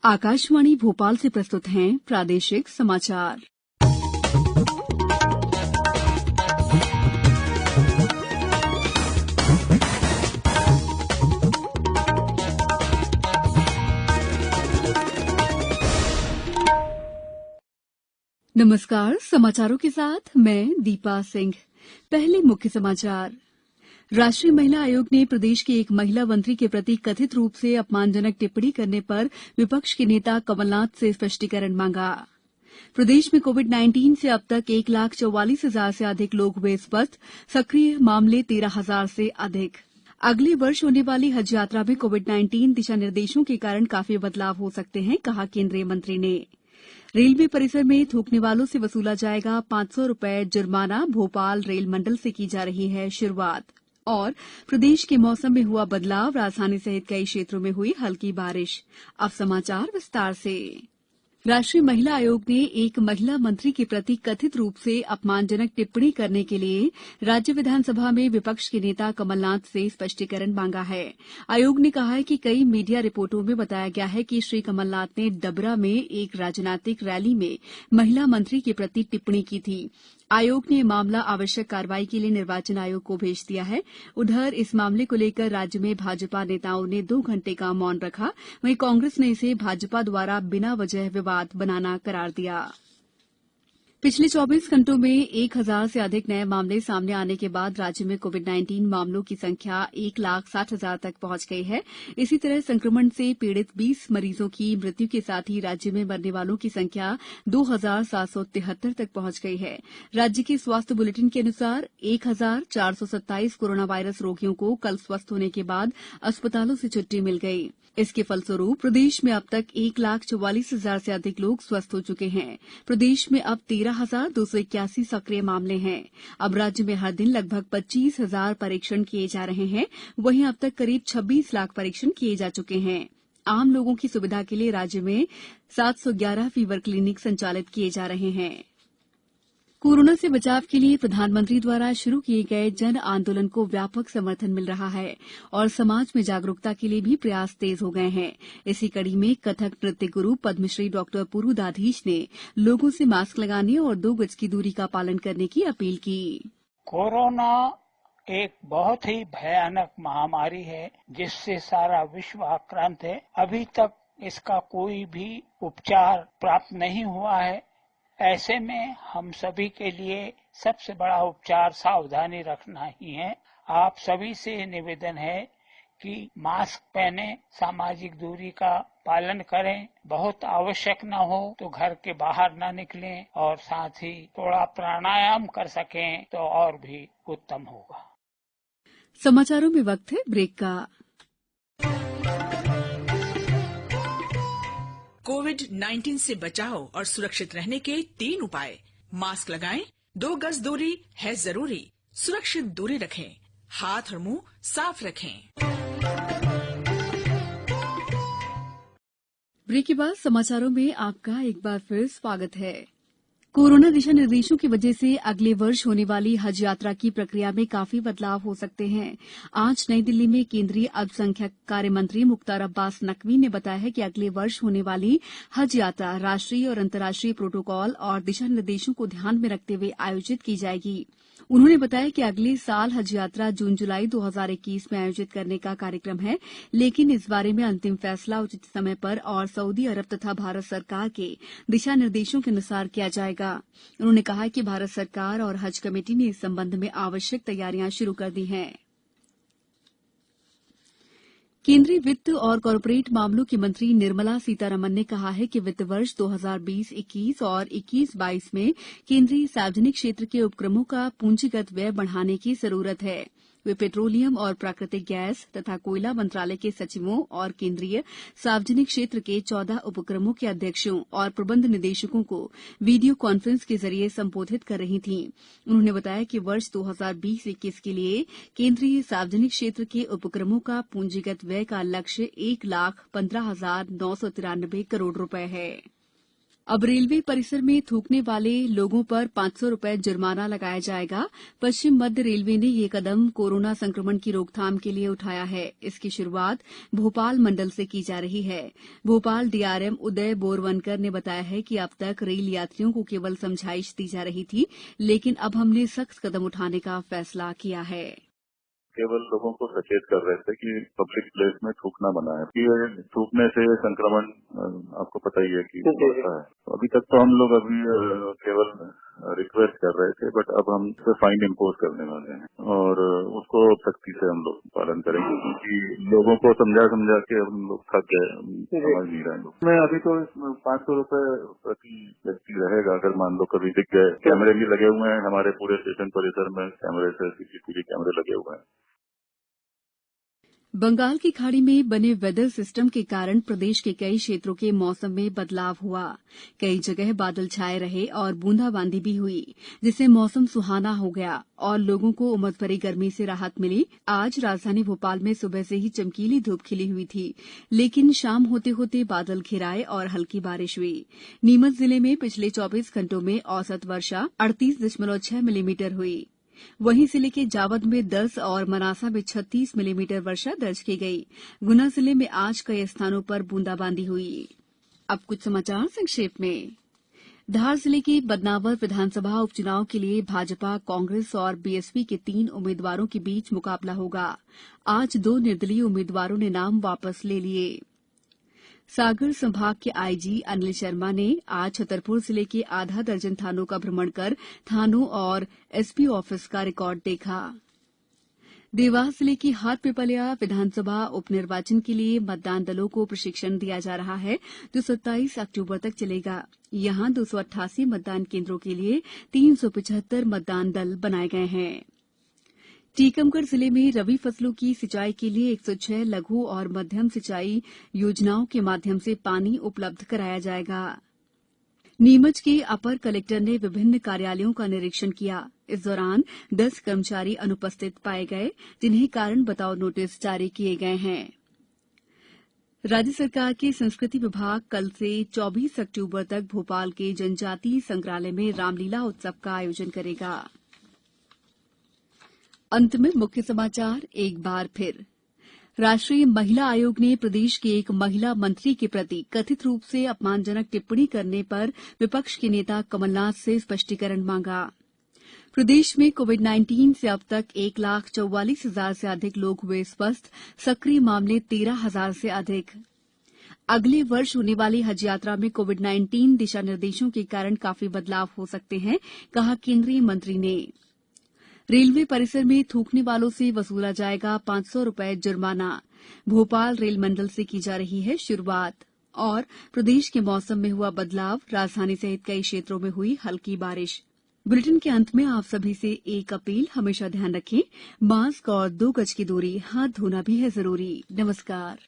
आकाशवाणी भोपाल से प्रस्तुत हैं प्रादेशिक समाचार। नमस्कार, समाचारों के साथ मैं दीपा सिंह। पहले मुख्य समाचार। राष्ट्रीय महिला आयोग ने प्रदेश की एक महिला मंत्री के प्रति कथित रूप से अपमानजनक टिप्पणी करने पर विपक्ष के नेता कमलनाथ से स्पष्टीकरण मांगा। प्रदेश में कोविड-19 से अब तक 1,44,000 से अधिक लोग हुए स्वस्थ, सक्रिय मामले 13,000 से अधिक। अगले वर्ष होने वाली हज यात्रा में कोविड-19 दिशा निर्देशों के कारण काफी बदलाव हो सकते हैं, कहा केंद्रीय मंत्री ने। रेलवे परिसर में थूकने वालों से वसूला जाएगा 500 रुपए जुर्माना, भोपाल रेल मंडल से की जा रही है शुरुआत। और प्रदेश के मौसम में हुआ बदलाव, राजधानी सहित कई क्षेत्रों में हुई हल्की बारिश। अब समाचार विस्तार से। राष्ट्रीय महिला आयोग ने एक महिला मंत्री के प्रति कथित रूप से अपमानजनक टिप्पणी करने के लिए राज्य विधानसभा में विपक्ष के नेता कमलनाथ से स्पष्टीकरण मांगा है। आयोग ने कहा है कि कई मीडिया रिपोर्टों में बताया गया है कि श्री कमलनाथ ने डबरा में एक राजनीतिक रैली में महिला मंत्री के प्रति टिप्पणी की थी। आयोग ने यह मामला आवश्यक कार्रवाई के लिए निर्वाचन आयोग को भेज दिया है। उधर इस मामले को लेकर राज्य में भाजपा नेताओं ने 2 घंटे का मौन रखा। वहीं कांग्रेस ने इसे भाजपा द्वारा बिना वजह विवाद बनाना करार दिया। पिछले 24 घंटों में 1,000 से अधिक नए मामले सामने आने के बाद राज्य में कोविड-19 मामलों की संख्या 1,60,000 तक पहुंच गई है। इसी तरह संक्रमण से पीड़ित 20 मरीजों की मृत्यु के साथ ही राज्य में मरने वालों की संख्या 2,773 तक पहुंच गई है। राज्य के स्वास्थ्य बुलेटिन के अनुसार 1,427 कोरोना वायरस रोगियों को कल स्वस्थ होने के बाद अस्पतालों से छुट्टी मिल गई। इसके फलस्वरूप प्रदेश में अब तक 1,44,000 से अधिक लोग स्वस्थ हो चुके हैं। प्रदेश में अब 13,281 सक्रिय मामले हैं। अब राज्य में हर दिन लगभग 25,000 परीक्षण किए जा रहे हैं। वहीं अब तक करीब 26 लाख परीक्षण किए जा चुके हैं। आम लोगों की सुविधा के लिए राज्य में 711 फीवर क्लिनिक संचालित किए जा रहे हैं। कोरोना से बचाव के लिए प्रधानमंत्री द्वारा शुरू किए गए जन आंदोलन को व्यापक समर्थन मिल रहा है और समाज में जागरूकता के लिए भी प्रयास तेज हो गए हैं। इसी कड़ी में कथक नृत्य गुरु पद्मश्री डॉक्टर पुरुदाधीश ने लोगों से मास्क लगाने और 2 गज की दूरी का पालन करने की अपील की। कोरोना एक बहुत ही भयानक महामारी है जिससे सारा विश्व आक्रांत है। अभी तक इसका कोई भी उपचार प्राप्त नहीं हुआ है। ऐसे में हम सभी के लिए सबसे बड़ा उपचार सावधानी रखना ही है। आप सभी से निवेदन है कि मास्क पहने, सामाजिक दूरी का पालन करें, बहुत आवश्यक न हो तो घर के बाहर न निकलें और साथ ही थोड़ा प्राणायाम कर सकें तो और भी उत्तम होगा। समाचारों में वक्त है ब्रेक का। कोविड-19 से बचाव और सुरक्षित रहने के 3 उपाय। मास्क लगाएं, 2 गज दूरी है जरूरी, सुरक्षित दूरी रखें, हाथ और मुंह साफ रखें। ब्रेक के बाद समाचारों में आपका एक बार फिर स्वागत है। कोरोना दिशा निर्देशों की वजह से अगले वर्ष होने वाली हज यात्रा की प्रक्रिया में काफी बदलाव हो सकते हैं। आज नई दिल्ली में केंद्रीय अल्पसंख्यक कार्य मंत्री मुख्तार अब्बास नकवी ने बताया है कि अगले वर्ष होने वाली हज यात्रा राष्ट्रीय और अंतर्राष्ट्रीय प्रोटोकॉल और दिशा निर्देशों को ध्यान में रखते हुए आयोजित की जाएगी। उन्होंने बताया कि अगले साल हज यात्रा जून-जुलाई 2021 में आयोजित करने का कार्यक्रम है, लेकिन इस बारे में अंतिम फैसला उचित समय पर और सऊदी अरब तथा भारत सरकार के दिशा निर्देशों के अनुसार किया जाएगा। उन्होंने कहा कि भारत सरकार और हज कमेटी ने इस संबंध में आवश्यक तैयारियां शुरू कर दी हैं। केंद्रीय वित्त और कॉर्पोरेट मामलों की मंत्री निर्मला सीतारमण ने कहा है कि वित्त वर्ष 2020-21 और 21-22 में केंद्रीय सार्वजनिक क्षेत्र के उपक्रमों का पूंजीगत व्यय बढ़ाने की जरूरत है। वे पेट्रोलियम और प्राकृतिक गैस तथा कोयला मंत्रालय के सचिवों और केंद्रीय सार्वजनिक क्षेत्र के 14 उपक्रमों के अध्यक्षों और प्रबंध निदेशकों को वीडियो कॉन्फ्रेंस के जरिए संबोधित कर रही थीं। उन्होंने बताया कि वर्ष 2020-21 के लिए केंद्रीय सार्वजनिक क्षेत्र के उपक्रमों का पूंजीगत व्यय का लक्ष्य 1,15,993 करोड़ रुपए है। अब रेलवे परिसर में थूकने वाले लोगों पर 500 रुपए जुर्माना लगाया जाएगा। पश्चिम मध्य रेलवे ने ये कदम कोरोना संक्रमण की रोकथाम के लिए उठाया है। इसकी शुरुआत भोपाल मंडल से की जा रही है। भोपाल डीआरएम उदय बोरवनकर ने बताया है कि अब तक रेल यात्रियों को केवल समझाइश दी जा रही थी, लेकिन अब हमने सख्त कदम उठाने का फैसला किया है। केवल लोगों को सचेत कर रहे थे कि पब्लिक प्लेस में थूकना मना है। कि थूकने से संक्रमण आपको पता ही है कि बढ़ता है। अभी तक तो हम लोग केवल रिक्वेस्ट कर रहे थे, बट अब हम उस फाइन इम्पोज करने वाले हैं और उसको सख्ती से हम लोग पालन करेंगे, क्योंकि लोगों को समझा के हम लोग थक गए, समझ नहीं रहे लोग। मैं अभी तो 500 रुपए प्रति व्यक्ति रहेगा। अगर मान लो कभी दिख गए, कैमरे भी लगे हुए हैं हमारे पूरे स्टेशन परिसर में, कैमरे से सीसीटीवी कैमरे लगे हुए हैं। बंगाल की खाड़ी में बने वेदर सिस्टम के कारण प्रदेश के कई क्षेत्रों के मौसम में बदलाव हुआ। कई जगह बादल छाए रहे और बूंदाबांदी भी हुई, जिससे मौसम सुहाना हो गया और लोगों को उमस भरी गर्मी से राहत मिली। आज राजधानी भोपाल में सुबह से ही चमकीली धूप खिली हुई थी, लेकिन शाम होते होते बादल घिर आए और हल्की बारिश हुई। नीमच जिले में पिछले 24 घंटों में औसत वर्षा 38.6 मिलीमीटर हुई। वहीं जिले के जावद में 10 और मनासा में 36 मिलीमीटर वर्षा दर्ज की गई। गुना जिले में आज कई स्थानों पर बूंदाबांदी हुई। अब कुछ समाचार संक्षेप में। धार जिले के बदनावर विधानसभा उपचुनाव के लिए भाजपा, कांग्रेस और बीएसपी के 3 उम्मीदवारों के बीच मुकाबला होगा। आज 2 निर्दलीय उम्मीदवारों ने नाम वापस ले लिए। सागर संभाग के आईजी अनिल शर्मा ने आज छतरपुर जिले के आधा दर्जन थानों का भ्रमण कर थानों और एसपी ऑफिस का रिकॉर्ड देखा। देवास जिले की हाटपिपलिया विधानसभा उपनिर्वाचन के लिए मतदान दलों को प्रशिक्षण दिया जा रहा है, जो 27 अक्टूबर तक चलेगा। यहां 288 मतदान केंद्रों के लिए 375 मतदान दल बनाए गए हैं। टीकमगढ़ जिले में रबी फसलों की सिंचाई के लिए 106 लघु और मध्यम सिंचाई योजनाओं के माध्यम से पानी उपलब्ध कराया जाएगा। नीमच के अपर कलेक्टर ने विभिन्न कार्यालयों का निरीक्षण किया। इस दौरान 10 कर्मचारी अनुपस्थित पाए गए, जिन्हें कारण बताओ नोटिस जारी किए गए हैं। राज्य सरकार के संस्कृति विभाग कल से 24 अक्टूबर तक भोपाल के जनजातीय संग्रहालय में रामलीला उत्सव का आयोजन करेगा। अंत में मुख्य समाचार एक बार फिर। राष्ट्रीय महिला आयोग ने प्रदेश के एक महिला मंत्री के प्रति कथित रूप से अपमानजनक टिप्पणी करने पर विपक्ष के नेता कमलनाथ से स्पष्टीकरण मांगा। प्रदेश में कोविड-19 से अब तक 1,44,000 से अधिक लोग हुए स्वस्थ, सक्रिय मामले 13,000 से अधिक। अगले वर्ष होने वाली हज यात्रा में कोविड-19 दिशा निर्देशों के कारण काफी बदलाव हो सकते हैं, कहा केंद्रीय मंत्री ने। रेलवे परिसर में थूकने वालों से वसूला जाएगा 500 रुपए जुर्माना। भोपाल रेल मंडल से की जा रही है शुरुआत। और प्रदेश के मौसम में हुआ बदलाव, राजधानी सहित कई क्षेत्रों में हुई हल्की बारिश। बुलेटिन के अंत में आप सभी से एक अपील, हमेशा ध्यान रखें, मास्क और 2 गज की दूरी, हाथ धोना भी है जरूरी। नमस्कार।